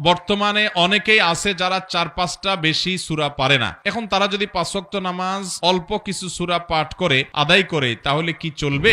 বর্তমানে অনেকেই আছে যারা 4-5টা বেশি সূরা পারে না। এখন তারা যদি 5 ওয়াক্ত নামাজ অল্প কিছু সূরা পাঠ করে আদায় করে তাহলে কি চলবে?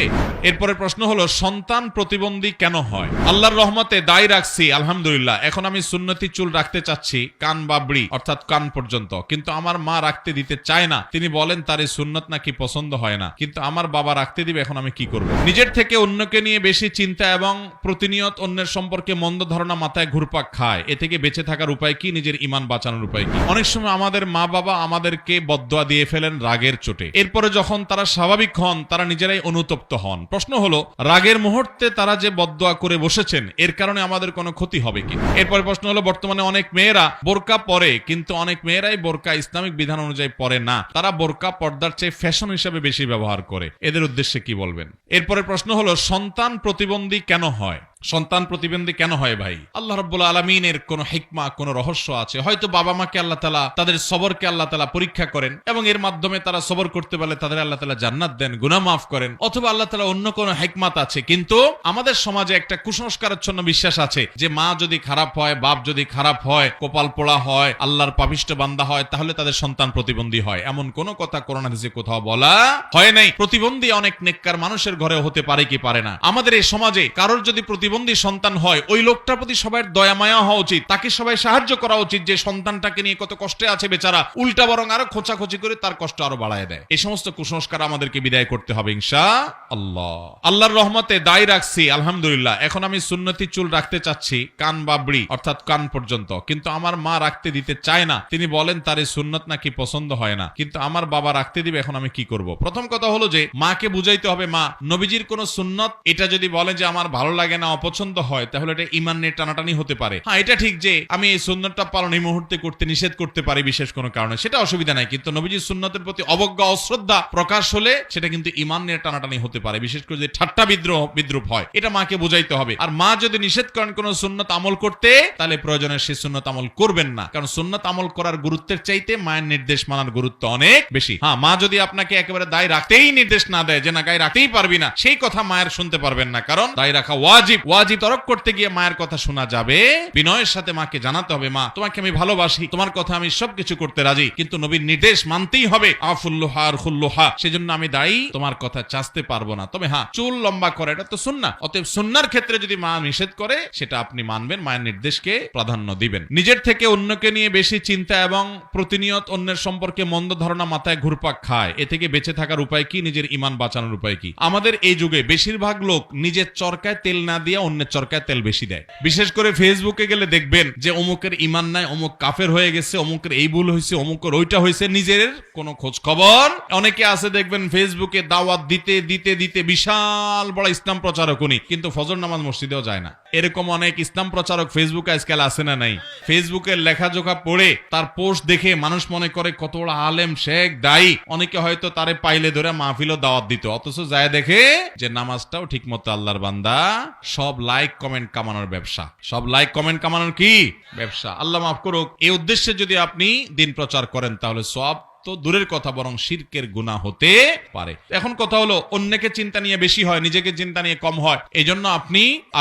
এরপরে প্রশ্ন হলো সন্তান প্রতিবন্ধী কেন হয়? আল্লাহর রহমতে দায় রাখছি আলহামদুলিল্লাহ। এখন আমি সুন্নতি চুল রাখতে চাচ্ছি কান বাবড়ি অর্থাৎ কান পর্যন্ত, কিন্তু আমার মা রাখতে দিতে চায় না। তিনি বলেন তার এই সুন্নত নাকি পছন্দ হয় না, কিন্তু আমার বাবা রাখতে দিবে। এখন আমি কি করব? নিজের থেকে অন্যকে নিয়ে বেশি চিন্তা এবং প্রতিনিয়ত অন্যের সম্পর্কে মন্দ ধারণা মাথায় ঘুরপাক খায়। এ থেকে বেঁচে থাকার উপায় কি? নিজের ঈমান বাঁচানোর উপায় কি? অনেক সময় আমাদের মা বাবা আমাদেরকে বদদোয়া দিয়ে ফেলেন রাগের চোটে। এরপরে যখন তারা স্বাভাবিক হন তারা নিজেরাই অনুতপ্ত হন। প্রশ্ন হলো রাগের মুহূর্তে তারা যে বদদোয়া করে বসেছেন এর কারণে আমাদের কোনো ক্ষতি হবে কি? এরপরে প্রশ্ন হলো বর্তমানে অনেক মেয়েরা বোরকা পরে, কিন্তু অনেক মেয়েরাই বোরকা ইসলামিক বিধান অনুযায়ী পরে না। তারা বোরকা পর্দার চেয়ে ফ্যাশন হিসেবে বেশি ব্যবহার করে। এদের উদ্দেশ্যে কি বলবেন? এরপরে প্রশ্ন হলো সন্তান প্রতিবন্ধী কেন হয়? সন্তান প্রতিবন্ধী কেন হয় ভাই? আল্লাহ রাব্বুল আলামিনের কোন হিকমা, কোন রহস্য আছে। হয়তো বাবা মাকে আল্লাহ তাআলা তাদের সবরকে আল্লাহ তাআলা পরীক্ষা করেন এবং এর মাধ্যমে তারা সবর করতে পারলে তাদের আল্লাহ তাআলা জান্নাত দেন, গুনাহ মাফ করেন, অথবা আল্লাহ তাআলা অন্য কোন হিকমত আছে। কিন্তু আমাদের সমাজে একটা কুসংস্কারাচ্ছন্ন বিশ্বাস আছে যে মা যদি খারাপ হয়, বাপ যদি খারাপ হয়, কপাল পোড়া হয়, আল্লাহর পাপিষ্ঠ বান্দা হয়, তাহলে তাদের সন্তান প্রতিবন্ধী হয়। এমন কোন কথা কোরআন হাদিসে কোথাও বলা হয় নাই। প্রতিবন্ধী অনেক নেককার মানুষের ঘরে হতে পারে কি পারে না। আমাদের এই সমাজে কারোর যদি প্রতিবন্ধী সন্তান হয় ওই লোকটার প্রতি সবার দয়া মায়া হওয়া উচিত, তাকে সবাই সাহায্য করা উচিত যে সন্তানটাকে নিয়ে কত কষ্টে আছে বেচারা, উল্টা বরং আরো খোঁচাখুচি করে তার কষ্ট আরো বাড়ায় দেয়। এই সমস্ত কুসংস্কার আমাদেরকে বিদায় করতে হবে ইনশাআল্লাহ। আল্লাহর রহমতে দায় রাখছি আলহামদুলিল্লাহ। এখন আমি সুন্নতি চুল রাখতে চাচ্ছি কান বাবড়ি অর্থাৎ কান পর্যন্ত, কিন্তু আমার মা রাখতে দিতে চায় না। তিনি বলেন তার এই সুন্নত নাকি পছন্দ হয় না, কিন্তু আমার বাবা রাখতে দিবে। এখন আমি কি করব? প্রথম কথা হলো যে মাকে বুঝাইতে হবে মা নবীজির কোন সুন্নত এটা যদি বলে যে আমার ভালো লাগে না, অপছন্দ হয়, তাহলে এটা ঈমান নিয়ে টানাটানি হতে পারে। হ্যাঁ, এটা ঠিক যে আমি এই সুন্নতটা পালন এই মুহূর্তে করতে নিষেধ করতে পারি বিশেষ কোনো কারণে, সেটা অসুবিধা নাই। কিন্তু নবীজির সুন্নতের প্রতি অবজ্ঞা অশ্রদ্ধা প্রকাশ হলে সেটা কিন্তু ঈমান নিয়ে টানাটানি হতে পারে, বিশেষ করে যে ঠাট্টা বিদ্রুপ হয়। এটা মাকে বুঝাইতে হবে। আর মা যদি নিষেধ করেন কোন সুন্নত আমল করতে, তাহলে প্রয়োজনে সেই সুন্নত আমল করবেন না, কারণ সুন্নত আমল করার গুরুত্বের চাইতে মায়ের নির্দেশ মানার গুরুত্ব অনেক বেশি। হ্যাঁ, মা যদি আপনাকে একেবারে দায় রাখতেই নির্দেশ না দেয় যে না গায়ে রাখতেই পারবি না, সেই কথা মায়ের শুনতে পারবেন না, কারণ দায় রাখা ওয়াজিব। ওয়াজিব তরক করতে গিয়ে মায়ের কথা শোনা যাবে। বিনয়ের সাথে মাকে জানাতে হবে মা তোমাকে আমি ভালোবাসি, তোমার কথা আমি সবকিছু করতে রাজি, কিন্তু নবীর নির্দেশ মানতেই হবে। আফুল্লুহা আর খুল্লুহা, সেজন্য আমি দায়ী, তোমার কথা চাচতে পারবো না। তবে হ্যাঁ, চুল লম্বা করে এটা তো সুন্নাহ। অতএব সুন্নাহর ক্ষেত্রে যদি মা নিষেধ করে সেটা আপনি মানবেন, মায়ের নির্দেশকে প্রাধান্য দিবেন। নিজের থেকে অন্যকে নিয়ে বেশি চিন্তা এবং প্রতিনিয়ত অন্যের সম্পর্কে মন্দ ধারণা মাথায় ঘুরপাক খায়। এ থেকে বেঁচে থাকার উপায় কি? নিজের ঈমান বাঁচানোর উপায় কি? আমাদের এই যুগে বেশিরভাগ লোক নিজের চরকায় তেল না দিয়ে অন্যের চরকায় তেল বেশি দেয়। বিশেষ করে ফেসবুকে গেলে দেখবেন যে অমুকের ঈমান নাই, অমুক কাফের হয়ে গেছে, অমুকের এই ভুল হয়েছে, অমুকের ওইটা হয়েছে, নিজের কোনো খোঁজ খবর। অনেকে আছে দেখবেন ফেসবুকে দাওয়াত দিতে দিতে দিতে বিশাল বড় ইসলাম প্রচারক উনি, কিন্তু ফজর নামাজ মসজিদেও যায় না। এরকম অনেক ইসলাম প্রচারক ফেসবুকে আজকাল আছে না নাই? ফেসবুকের লেখাজোখা পড়ে তার পোস্ট দেখে মানুষ মনে করে কত বড় আলেম, শেখ, দায়ী। অনেকে হয়তো তারে পাইলে ধরে মাহফিলও দাওয়াত দিত, অথচ যায় দেখে যে নামাজটাও ঠিক মতো আল্লাহর বান্দা। সব লাইক কমেন্ট কামানোর ব্যবসা, সব লাইক কমেন্ট কামানোর কি ব্যবসা। আল্লাহ মাফ করুক। এই উদ্দেশ্যে যদি আপনি দিন প্রচার করেন তাহলে সব তো দূরের কথা, বরং শিরকের গুনাহ হতে পারে। এখন কথা হলো অন্যকে চিন্তা নিয়ে বেশি হয়, নিজেকে চিন্তা নিয়ে কম হয়। এই জন্য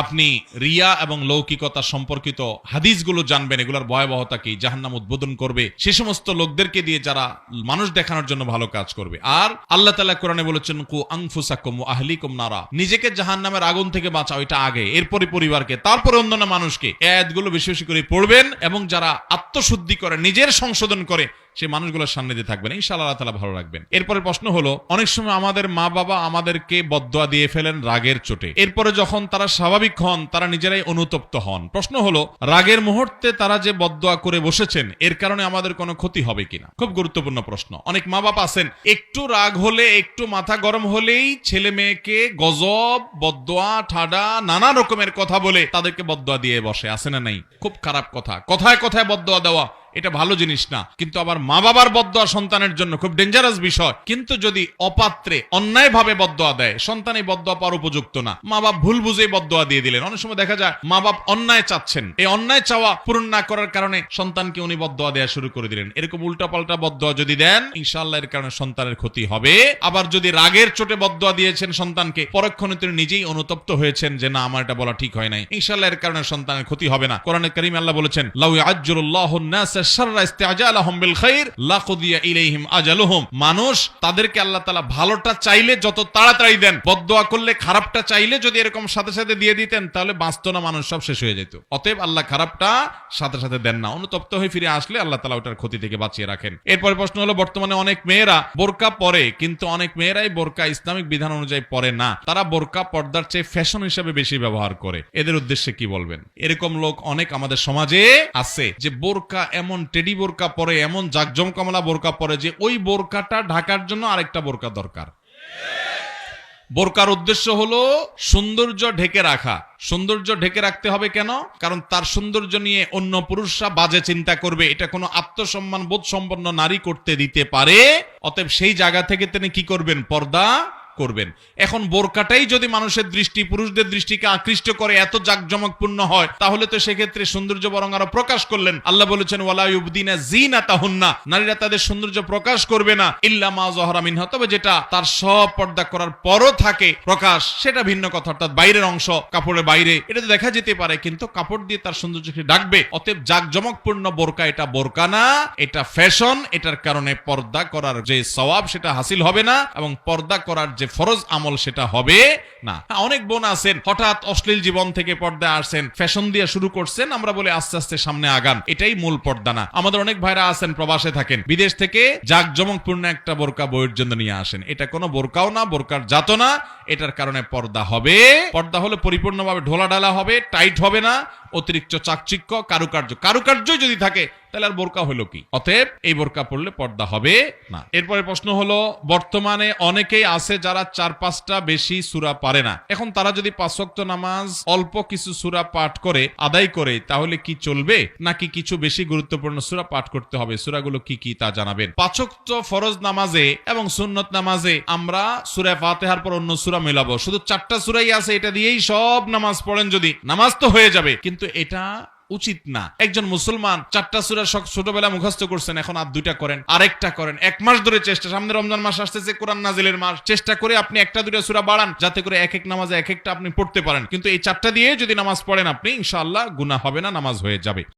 আপনি রিয়া এবং লৌকিকতা সম্পর্কিত হাদিসগুলো জানবেন, এগুলোর ভয়াবহতা কি, জাহান্নাম উদ্বোধন করবে সে সমস্ত লোকদেরকে দিয়ে যারা মানুষ দেখানোর জন্য ভালো কাজ করবে। আর আল্লাহ তাআলা কোরআনে বলেছেন কু আনফুসাকুম ওয়া আহলিকুম নারা, নিজেকে জাহান্নামের আগুন থেকে বাঁচাও, এটা আগে, এরপরে পরিবারকে, তারপরে অন্যান্য মানুষকে। এই আয়াতগুলো বেশি বেশি করে পড়বেন এবং যারা আত্মশুদ্ধি করে, নিজের সংশোধন করে, সেই মানুষগুলোর সান্নিধ্যে থাকবেন, ইনশাআল্লাহ আল্লাহ তাআলা ভালো রাখবেন। এরপরে প্রশ্ন হলো অনেক সময় আমাদের মা বাবা আমাদেরকে বদদোয়া দিয়ে ফেলেন রাগের চোটে। এরপরে যখন তারা স্বাভাবিক হন তারা নিজেরাই অনুতপ্ত হন। প্রশ্ন হলো রাগের মুহূর্তে তারা যে বদদোয়া করে বসেছেন এর কারণে আমাদের কোনো ক্ষতি হবে কিনা? খুব গুরুত্বপূর্ণ প্রশ্ন। অনেক মা বাবা আছেন একটু রাগ হলে, একটু মাথা গরম হলেই ছেলে মেয়েকে গজব, বদদোয়া, ঠাডা, নানা রকমের কথা বলে তাদেরকে বদদোয়া দিয়ে বসে, আছে না নাই? খুব খারাপ কথা, কথায় কথায় বদদোয়া দেওয়া, এটা ভালো জিনিস না, কিন্তু আবার মা বাবার বদদোয়া সন্তানের জন্য খুব ডেঞ্জারাস বিষয়। কিন্তু যদি অপাত্রে অন্যায় ভাবে বদদোয়া দেয়, সন্তান এই বদদোয়া পাওয়ার উপযুক্ত না, মা বাপ ভুল বুঝে বদদোয়া দিয়ে দিলেন। অনেক সময় দেখা যায় মা বাপ অন্যায় চাচ্ছেন, এই অন্যায় চাওয়া পূরণ না করার কারণে সন্তানকে উনি বদদোয়া দেওয়া শুরু করে দিলেন। এরকম উল্টাপাল্টা বদদোয়া যদি দেন, ইনশাআল্লাহ এর কারণে সন্তানের ক্ষতি হবে। আবার যদি রাগের চোটে বদদোয়া দিয়েছেন সন্তানকে, পরক্ষণে তিনি নিজেই অনুতপ্ত হয়েছেন যে না, আমার এটা বলা ঠিক হয় নাই, ইনশাআল্লাহ এর কারণে সন্তানের ক্ষতি হবে না। কোরআনে কারীমে আল্লাহ বলেছেন, লাউ ইয়াজ্জুলুল্লাহু আন-নাসা শাররা ইস্তিআজালাহুম বিল খাইর লাকুদিয়া ইলাইহিম আজালুহুম। মানুষ তাদেরকে আল্লাহ তাআলা ভালোটা চাইলে যত তাড়াতাড়ি দেন, বদদোয়া করলে খারাপটা চাইলে যদি এরকম সাথে সাথে দিয়ে দিতেন, তাহলে বাঁচতো না, মানুষ সব শেষ হয়ে যেত। অতএব আল্লাহ খারাপটা সাথে সাথে দেন না, অনুতপ্ত হয়ে ফিরে আসলে আল্লাহ তাআলা ওটার ক্ষতি থেকে বাঁচিয়ে রাখেন। এরপরে প্রশ্ন হলো, বর্তমানে অনেক মেয়েরা বোরকা পরে, কিন্তু অনেক মেয়েরাই বোরকা ইসলামিক বিধান অনুযায়ী পরে না, তারা বোরকা পর্দার চেয়ে ফ্যাশন হিসেবে বেশি ব্যবহার করে, এদের উদ্দেশ্যে কি বলবেন? এরকম লোক অনেক আমাদের সমাজে আছে যে বোরকা এমন টেডি বোরকা পরে, এমন জাকজমকমলা বোরকা পরে যে ওই বোরকাটা ঢাকার জন্য আরেকটা বোরকা দরকার। বোরকার উদ্দেশ্য হলো সৌন্দর্য ঢেকে রাখা। সৌন্দর্য ঢেকে রাখতে হবে কেন? কারণ তার সৌন্দর্য নিয়ে অন্য পুরুষরা বাজে চিন্তা করবে, এটা কোনো আত্মসম্মান বোধ সম্পন্ন নারী করতে দিতে পারে। অতএব সেই জায়গা থেকে তিনি কি করবেন? পর্দা করবেন। এখন বোরকাটাই যদি মানুষের দৃষ্টি, পুরুষদের দৃষ্টিকে আকৃষ্ট করে, এত জাকজমকপূর্ণ হয়, তাহলে তো সেক্ষেত্রে সৌন্দর্য বরং আরো প্রকাশ করলেন। আল্লাহ বলেছেন, ওয়ালা ইউবদিনা যিনাতাহুন্না, নারীরা তাদের সৌন্দর্য প্রকাশ করবে না, ইল্লা মা যাহারা মিনহা, তবে যেটা তার সব পর্দা করার পরও থাকে প্রকাশ, সেটা ভিন্ন কথা, অর্থাৎ বাইরের অংশ, কাপড়ের বাইরে, এটা তো দেখা যেতে পারে, কিন্তু কাপড় দিয়ে তার সৌন্দর্যকে ঢাকবে। অতএব জাকজমকপূর্ণ বোরকা এটা বোরকা না, এটা ফ্যাশন। এটার কারণে পর্দা করার যে সওয়াব সেটা হাসিল হবে না, এবং পর্দা করার যে ফরজ আমল সেটা হবে না। অনেক বোন আছেন হঠাৎ অশ্লীল জীবন থেকে পর্দায় আসছেন, ফ্যাশন দিয়ে শুরু করছেন, আমরা বলে আস্তে আস্তে সামনে আগান, এটাই মূল পর্দা না। আমাদের অনেক ভাইরা আছেন প্রবাসে থাকেন, বিদেশ থেকে জাকজমকপূর্ণ একটা বোরকা বইয়ের জন্য নিয়ে আসেন, এটা কোনো বোরকাও না, বোরকার জাতও না। এটার কারণে পর্দা হবে। পর্দা হলে পরিপূর্ণভাবে ঢোলা ঢালা হবে, টাইট হবে না, অতিরিক্ত চাকচিক্য, কারুকার্য যদি থাকে তাহলে আর বোরকা হলো কি? অতএব এই বোরকা পড়লে পর্দা হবে না। এরপরে প্রশ্ন হলো, বর্তমানে অনেকেই আছে যারা 4-5টা বেশি সূরা পারে না, এখন তারা যদি 5 ওয়াক্ত নামাজ অল্প কিছু সূরা পাঠ করে আদায় করে, তাহলে কি চলবে, নাকি কিছু বেশি গুরুত্বপূর্ণ সূরা পাঠ করতে হবে? সূরাগুলো কি কি তা জানাবেন। 5 ওয়াক্ত ফরজ নামাজে এবং সুন্নত নামাজে আমরা সূরা ফাতিহার পর অন্য সূরা মেলাবো, শুধু 4টা সূরাই আছে, এটা দিয়েই সব নামাজ পড়েন, যদি নামাজ তো হয়ে যাবে, কিন্তু এটা উচিত না। একজন মুসলমান 4টা সূরা ছোটবেলা মুখস্থ করছেন, এখন আর 2টা করেন, আরেকটা করেন, 1 মাস ধরে চেষ্টা, সামনে রমজান মাস আসতেছে, কোরআন নাজিলের মাস, চেষ্টা করে আপনি 1টা-2টা সূরা বাড়ান, যাতে করে এক এক নামাজে এক একটা আপনি পড়তে পারেন। কিন্তু এই 4টা দিয়ে যদি নামাজ পড়েন আপনি, ইনশাআল্লাহ গুনাহ হবে না, নামাজ হয়ে যাবে।